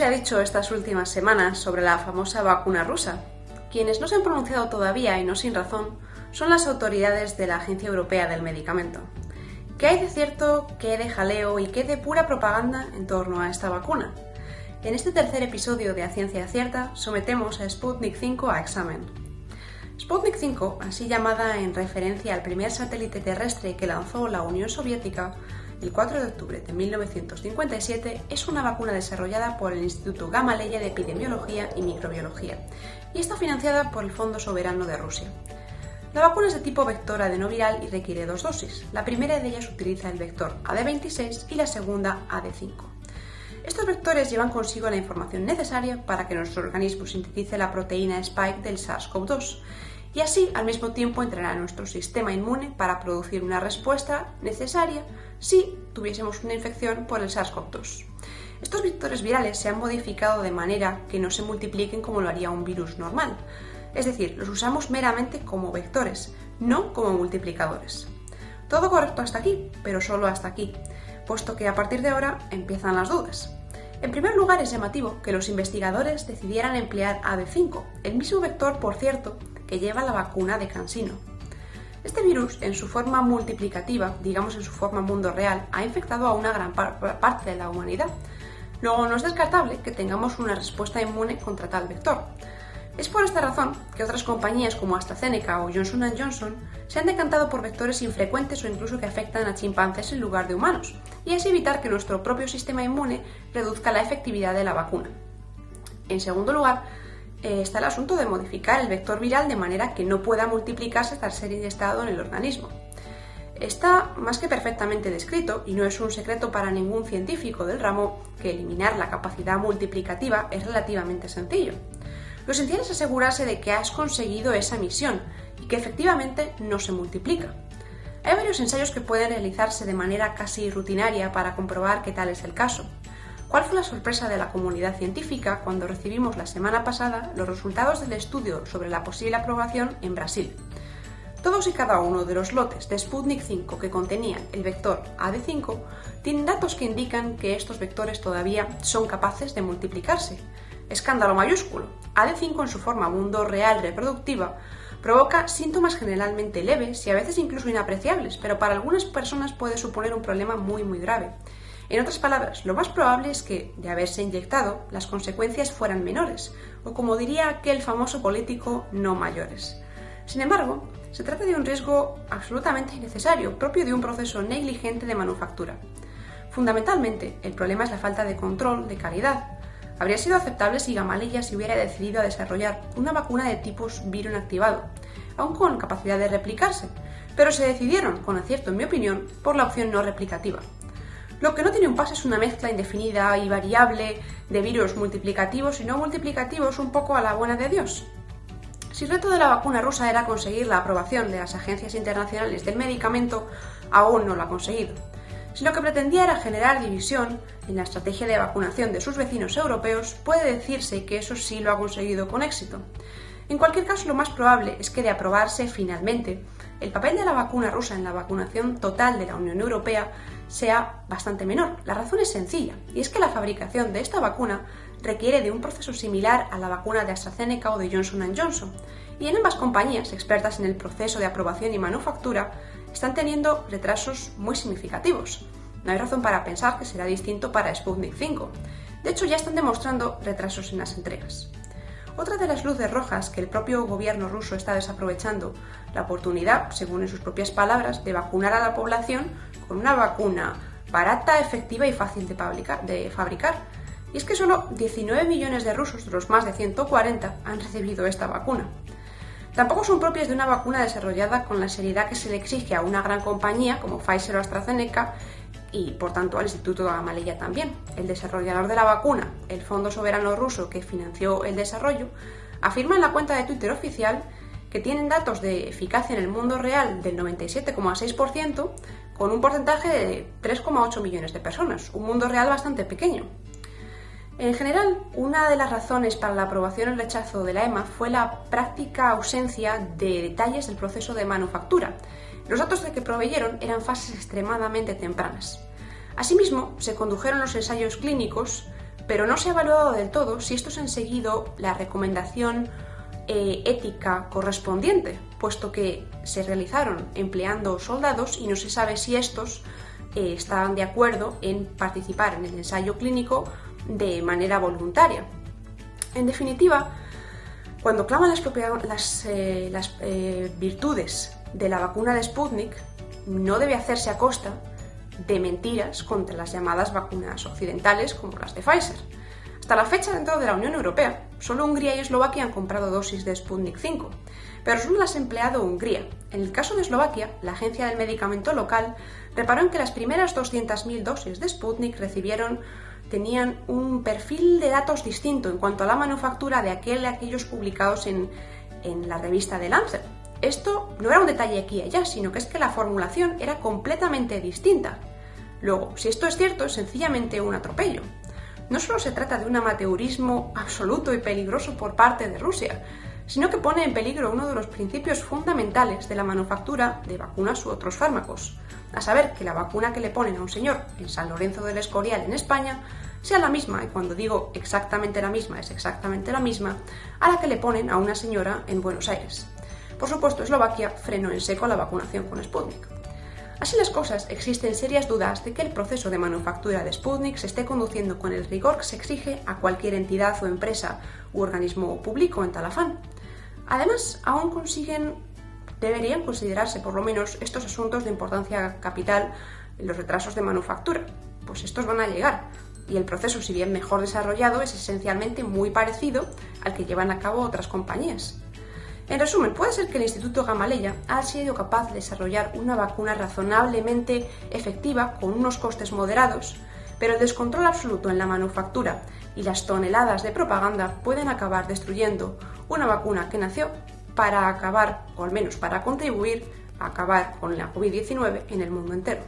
se ha dicho estas últimas semanas sobre la famosa vacuna rusa? Quienes no se han pronunciado todavía, y no sin razón, son las autoridades de la Agencia Europea del Medicamento. ¿Qué hay de cierto, qué de jaleo y qué de pura propaganda en torno a esta vacuna? En este tercer episodio de A Ciencia Cierta sometemos a Sputnik V a examen. Sputnik V, así llamada en referencia al primer satélite terrestre que lanzó la Unión Soviética el 4 de octubre de 1957, es una vacuna desarrollada por el Instituto Gamaleya de Epidemiología y Microbiología y está financiada por el Fondo Soberano de Rusia. La vacuna es de tipo vector adenoviral y requiere 2 dosis. La primera de ellas utiliza el vector AD26 y la segunda AD5. Estos vectores llevan consigo la información necesaria para que nuestro organismo sintetice la proteína Spike del SARS-CoV-2 y así al mismo tiempo entrará en nuestro sistema inmune para producir una respuesta necesaria si tuviésemos una infección por el SARS-CoV-2. Estos vectores virales se han modificado de manera que no se multipliquen como lo haría un virus normal, es decir, los usamos meramente como vectores, no como multiplicadores. Todo correcto hasta aquí, pero solo hasta aquí, puesto que a partir de ahora empiezan las dudas. En primer lugar, es llamativo que los investigadores decidieran emplear AD5, el mismo vector, por cierto, que lleva la vacuna de CanSino. Este virus, en su forma multiplicativa, digamos en su forma mundo real, ha infectado a una gran parte de la humanidad. Luego, no es descartable que tengamos una respuesta inmune contra tal vector. Es por esta razón que otras compañías como AstraZeneca o Johnson & Johnson se han decantado por vectores infrecuentes o incluso que afectan a chimpancés en lugar de humanos, y así evitar que nuestro propio sistema inmune reduzca la efectividad de la vacuna. En segundo lugar, está el asunto de modificar el vector viral de manera que no pueda multiplicarse tras ser inyectado en el organismo. Está más que perfectamente descrito, y no es un secreto para ningún científico del ramo, que eliminar la capacidad multiplicativa es relativamente sencillo. Lo esencial es asegurarse de que has conseguido esa misión y que efectivamente no se multiplica. Hay varios ensayos que pueden realizarse de manera casi rutinaria para comprobar que tal es el caso. ¿Cuál fue la sorpresa de la comunidad científica cuando recibimos la semana pasada los resultados del estudio sobre la posible aprobación en Brasil? Todos y cada uno de los lotes de Sputnik V que contenían el vector AD5 tienen datos que indican que estos vectores todavía son capaces de multiplicarse. Escándalo mayúsculo. AD5 en su forma mundo real reproductiva provoca síntomas generalmente leves y a veces incluso inapreciables, pero para algunas personas puede suponer un problema muy grave. En otras palabras, lo más probable es que, de haberse inyectado, las consecuencias fueran menores, o como diría aquel famoso político, no mayores. Sin embargo, se trata de un riesgo absolutamente innecesario, propio de un proceso negligente de manufactura. Fundamentalmente, el problema es la falta de control de calidad. Habría sido aceptable si Gamaleya se hubiera decidido a desarrollar una vacuna de tipo virus inactivado, aun con capacidad de replicarse, pero se decidieron, con acierto en mi opinión, por la opción no replicativa. Lo que no tiene un pase es una mezcla indefinida y variable de virus multiplicativos y no multiplicativos un poco a la buena de Dios. Si el reto de la vacuna rusa era conseguir la aprobación de las agencias internacionales del medicamento, aún no lo ha conseguido. Si lo que pretendía era generar división en la estrategia de vacunación de sus vecinos europeos, puede decirse que eso sí lo ha conseguido con éxito. En cualquier caso, lo más probable es que de aprobarse finalmente, el papel de la vacuna rusa en la vacunación total de la Unión Europea sea bastante menor. La razón es sencilla, y es que la fabricación de esta vacuna requiere de un proceso similar a la vacuna de AstraZeneca o de Johnson & Johnson, y en ambas compañías, expertas en el proceso de aprobación y manufactura, están teniendo retrasos muy significativos. No hay razón para pensar que será distinto para Sputnik V. De hecho, ya están demostrando retrasos en las entregas. Otra de las luces rojas que el propio gobierno ruso está desaprovechando, la oportunidad, según en sus propias palabras, de vacunar a la población con una vacuna barata, efectiva y fácil de fabricar. Y es que solo 19 millones de rusos de los más de 140 han recibido esta vacuna. Tampoco son propias de una vacuna desarrollada con la seriedad que se le exige a una gran compañía como Pfizer o AstraZeneca y, por tanto, al Instituto Gamaleya también. El desarrollador de la vacuna, el Fondo Soberano Ruso que financió el desarrollo, afirma en la cuenta de Twitter oficial que tienen datos de eficacia en el mundo real del 97,6% con un porcentaje de 3,8 millones de personas, un mundo real bastante pequeño. En general, una de las razones para la aprobación o el rechazo de la EMA fue la práctica ausencia de detalles del proceso de manufactura. Los datos de que proveyeron eran fases extremadamente tempranas. Asimismo, se condujeron los ensayos clínicos pero no se ha evaluado del todo si estos han seguido la recomendación ética correspondiente, puesto que se realizaron empleando soldados y no se sabe si estos estaban de acuerdo en participar en el ensayo clínico de manera voluntaria. En definitiva, cuando claman las virtudes de la vacuna de Sputnik, no debe hacerse a costa de mentiras contra las llamadas vacunas occidentales como las de Pfizer. Hasta la fecha, dentro de la Unión Europea, solo Hungría y Eslovaquia han comprado dosis de Sputnik 5, pero solo las ha empleado Hungría. En el caso de Eslovaquia, la Agencia del Medicamento local reparó en que las primeras 200.000 dosis de Sputnik tenían un perfil de datos distinto en cuanto a la manufactura de aquellos publicados en la revista The Lancet. Esto no era un detalle aquí y allá, sino que es que la formulación era completamente distinta. Luego, si esto es cierto, es sencillamente un atropello. No solo se trata de un amateurismo absoluto y peligroso por parte de Rusia, sino que pone en peligro uno de los principios fundamentales de la manufactura de vacunas u otros fármacos, a saber que la vacuna que le ponen a un señor en San Lorenzo del Escorial, en España, sea la misma, y cuando digo exactamente la misma, es exactamente la misma, a la que le ponen a una señora en Buenos Aires. Por supuesto, Eslovaquia frenó en seco la vacunación con Sputnik. Así las cosas, existen serias dudas de que el proceso de manufactura de Sputnik se esté conduciendo con el rigor que se exige a cualquier entidad o empresa u organismo público en tal afán. Además, deberían considerarse por lo menos estos asuntos de importancia capital en los retrasos de manufactura, pues estos van a llegar, y el proceso, si bien mejor desarrollado, es esencialmente muy parecido al que llevan a cabo otras compañías. En resumen, puede ser que el Instituto Gamaleya haya sido capaz de desarrollar una vacuna razonablemente efectiva con unos costes moderados, pero el descontrol absoluto en la manufactura y las toneladas de propaganda pueden acabar destruyendo una vacuna que nació para acabar, o al menos para contribuir a acabar con la COVID-19 en el mundo entero.